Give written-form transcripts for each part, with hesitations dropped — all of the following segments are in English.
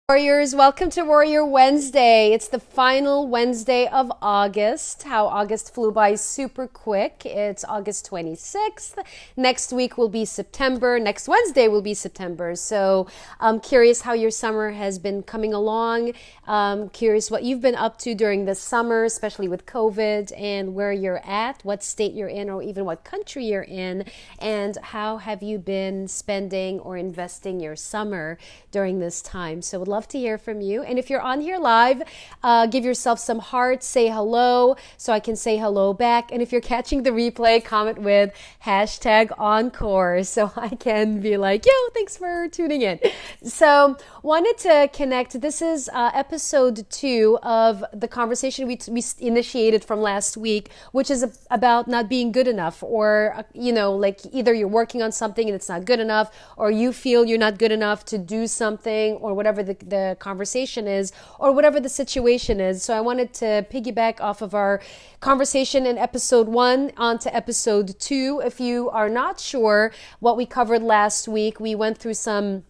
Warriors, welcome to Warrior Wednesday. It's the final Wednesday of August. How August flew by super quick. It's August 26th. Next week will be September. Next Wednesday will be September. So I'm curious how your summer has been coming along. Curious what you've been up to during the summer, especially with COVID, and where you're at, what state you're in, or even what country you're in, and how have you been spending or investing your summer during this time. So would love to hear from you. And if you're on here live, give yourself some hearts, say hello so I can say hello back. And if you're catching the replay, comment with hashtag encore so I can be like, yo, thanks for tuning in. So wanted to connect. This is episode 2 of the conversation we initiated from last week, which is about not being good enough, or, like either you're working on something and it's not good enough, or you feel you're not good enough to do something, or whatever the conversation is, or whatever the situation is. So I wanted to piggyback off of our conversation in episode 1 onto episode 2. If you are not sure what we covered last week, we went through some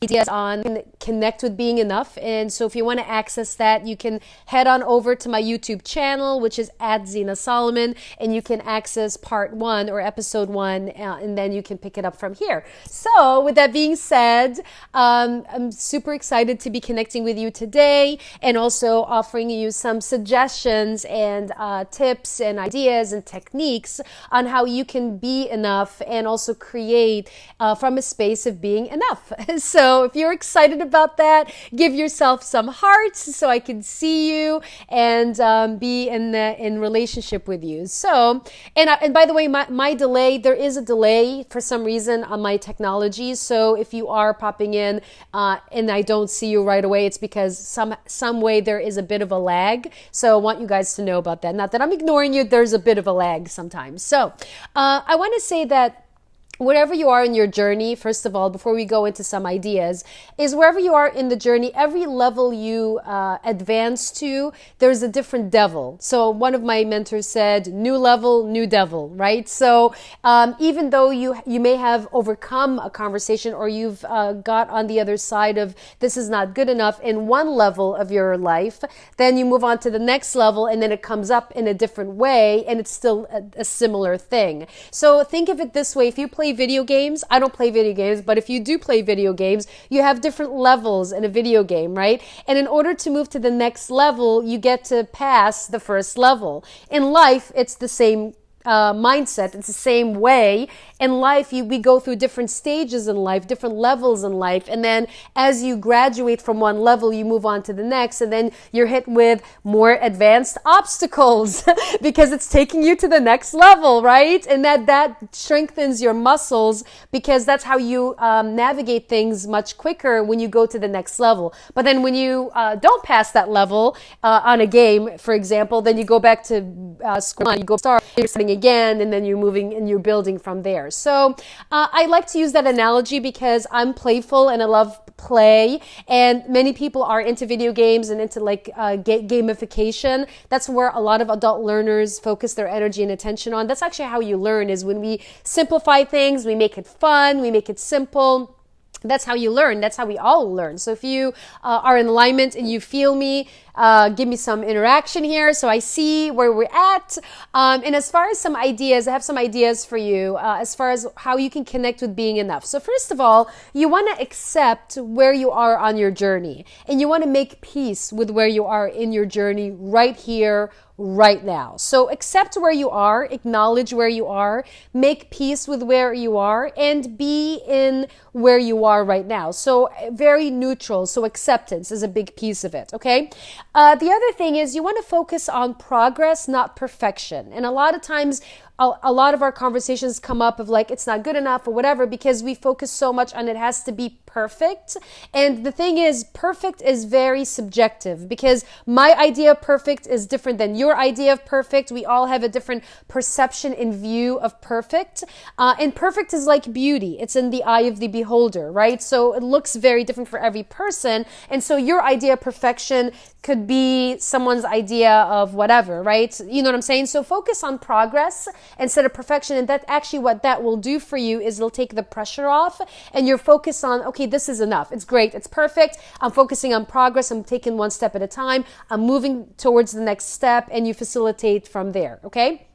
ideas on connect with being enough. And so if you want to access that, you can head on over to my YouTube channel, which is at Zena Solomon, and you can access part 1 or episode 1, and then you can pick it up from here. So with that being said, I'm super excited to be connecting with you today, and also offering you some suggestions and tips and ideas and techniques on how you can be enough and also create from a space of being enough. So if you're excited about that, give yourself some hearts so I can see you and be in relationship with you. So, and by the way, my delay, there is a delay for some reason on my technology. So if you are popping in and I don't see you right away, it's because some way there is a bit of a lag. So I want you guys to know about that. Not that I'm ignoring you, there's a bit of a lag sometimes. So I want to say that wherever you are in your journey, first of all, before we go into some ideas, is wherever you are in the journey, every level you advance to, there's a different devil. So one of my mentors said, new level, new devil, right? So even though you may have overcome a conversation, or you've got on the other side of this is not good enough in one level of your life, then you move on to the next level, and then it comes up in a different way, and it's still a similar thing. So think of it this way. If you play video games, I don't play video games, but if you do play video games, you have different levels in a video game, right? And in order to move to the next level, you get to pass the first level. In life, it's the same mindset. It's the same way. In life, we go through different stages in life, different levels in life. And then as you graduate from one level, you move on to the next. And then you're hit with more advanced obstacles because it's taking you to the next level, right? And that strengthens your muscles, because that's how you navigate things much quicker when you go to the next level. But then when you don't pass that level on a game, for example, then you go back to school, you go start, you're starting again, and then you're moving and you're building from there. So I like to use that analogy because I'm playful and I love play, and many people are into video games and into gamification. That's where a lot of adult learners focus their energy and attention on. That's actually how you learn, is when we simplify things, we make it fun, we make it simple. That's how you learn. That's how we all learn. So if you are in alignment and you feel me, give me some interaction here so I see where we're at. And as far as some ideas, I have some ideas for you as far as how you can connect with being enough. So first of all, you want to accept where you are on your journey, and you want to make peace with where you are in your journey right here, right now. So accept where you are, acknowledge where you are, make peace with where you are, and be in where you are right now. So very neutral. So acceptance is a big piece of it. Okay. The other thing is you want to focus on progress, not perfection. And a lot of times, a lot of our conversations come up of like, it's not good enough or whatever, because we focus so much on it has to be perfect. And the thing is, perfect is very subjective, because my idea of perfect is different than your idea of perfect. We all have a different perception and view of perfect. And perfect is like beauty. It's in the eye of the beholder, right? So it looks very different for every person. And so your idea of perfection could be someone's idea of whatever, right? You know what I'm saying? So focus on progress instead of perfection. And that actually what that will do for you is it'll take the pressure off, and you're focused on, okay, this is enough. It's great. It's perfect. I'm focusing on progress. I'm taking one step at a time. I'm moving towards the next step, and you facilitate from there. Okay?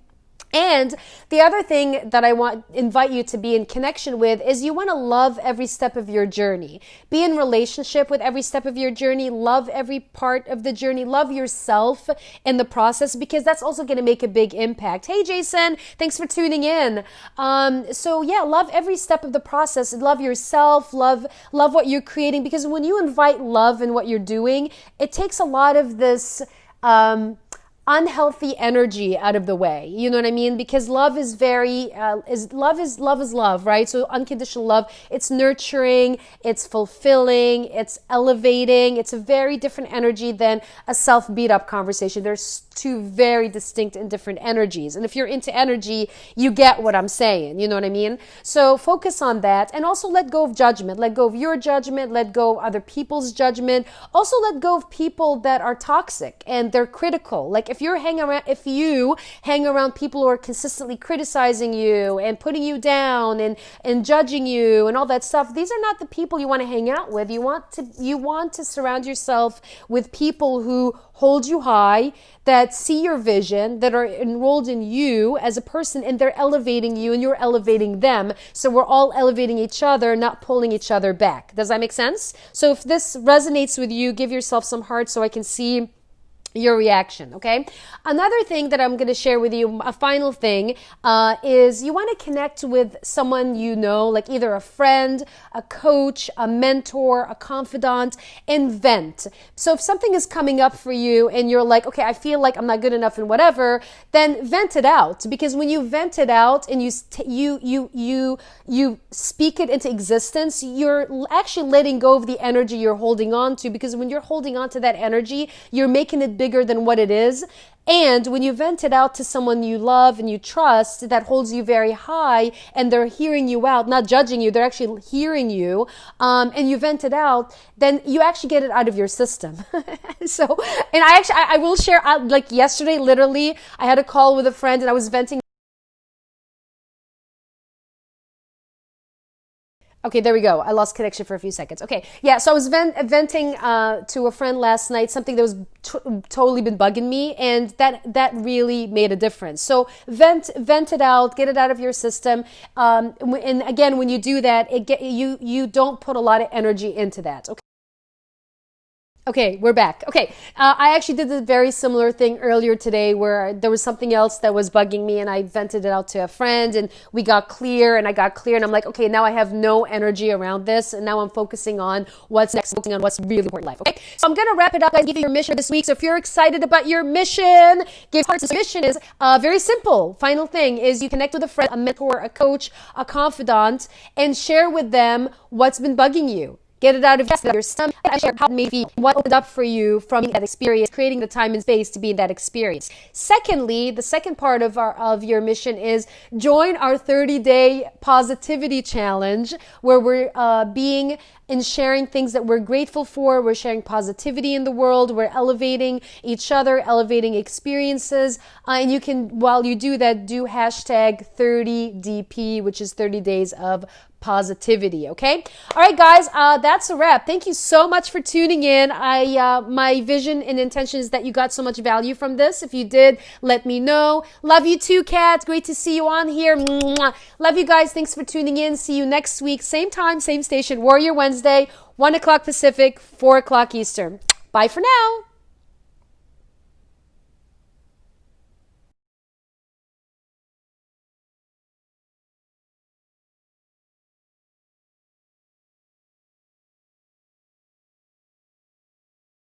And the other thing that I invite you to be in connection with is you want to love every step of your journey. Be in relationship with every step of your journey. Love every part of the journey. Love yourself in the process, because that's also going to make a big impact. Hey, Jason, thanks for tuning in. So yeah, love every step of the process. Love yourself. Love what you're creating, because when you invite love in what you're doing, it takes a lot of this unhealthy energy out of the way. You know what I mean? Because love is love, right? So unconditional love, it's nurturing, it's fulfilling, it's elevating. It's a very different energy than a self-beat up conversation. There's two very distinct and different energies. And if you're into energy, you get what I'm saying. You know what I mean? So focus on that, and also let go of judgment. Let go of your judgment, let go of other people's judgment. Also let go of people that are toxic and they're critical. Like if you hang around people who are consistently criticizing you and putting you down and judging you and all that stuff, these are not the people you want to hang out with. You want to surround yourself with people who hold you high, that see your vision, that are enrolled in you as a person, and they're elevating you and you're elevating them. So we're all elevating each other, not pulling each other back. Does that make sense? So if this resonates with you, give yourself some hearts so I can see your reaction. Okay. Another thing that I'm going to share with you, a final thing, is you want to connect with someone you know, like either a friend, a coach, a mentor, a confidant, and vent. So if something is coming up for you and you're like, okay, I feel like I'm not good enough and whatever, then vent it out. Because when you vent it out and you speak it into existence, you're actually letting go of the energy you're holding on to. Because when you're holding on to that energy, you're making it bigger than what it is. And when you vent it out to someone you love and you trust, that holds you very high, and they're hearing you out, not judging you, they're actually hearing you, and you vent it out, then you actually get it out of your system. So, and I will share, like yesterday, literally, I had a call with a friend and I was venting. Okay, there we go. I lost connection for a few seconds. Okay, yeah, so I was venting to a friend last night, something that was totally been bugging me, and that really made a difference. So vent it out, get it out of your system, and again, when you do that, you don't put a lot of energy into that. Okay. Okay, we're back. Okay, I actually did a very similar thing earlier today where there was something else that was bugging me and I vented it out to a friend and we got clear and I got clear and I'm like, okay, now I have no energy around this and now I'm focusing on what's next, focusing on what's really important in life, okay? So I'm going to wrap it up and give you your mission this week. So if you're excited about your mission, give hearts. The mission is very simple. Final thing is you connect with a friend, a mentor, a coach, a confidant, and share with them what's been bugging you. Get it out of your stomach. I share how maybe what opened up for you from that experience, creating the time and space to be in that experience. Secondly, the second part of your mission is join our 30-day positivity challenge, where we're being and sharing things that we're grateful for. We're sharing positivity in the world. We're elevating each other, elevating experiences. And you can, while you do that, do hashtag 30DP, which is 30 days of positivity. Okay. All right, guys, that's a wrap. Thank you so much for tuning in. My vision and intention is that you got so much value from this. If you did, let me know. Love you too, Kat. Great to see you on here. Mwah. Love you guys. Thanks for tuning in. See you next week. Same time, same station. Warrior Wednesday, 1 o'clock Pacific, 4 o'clock Eastern. Bye for now.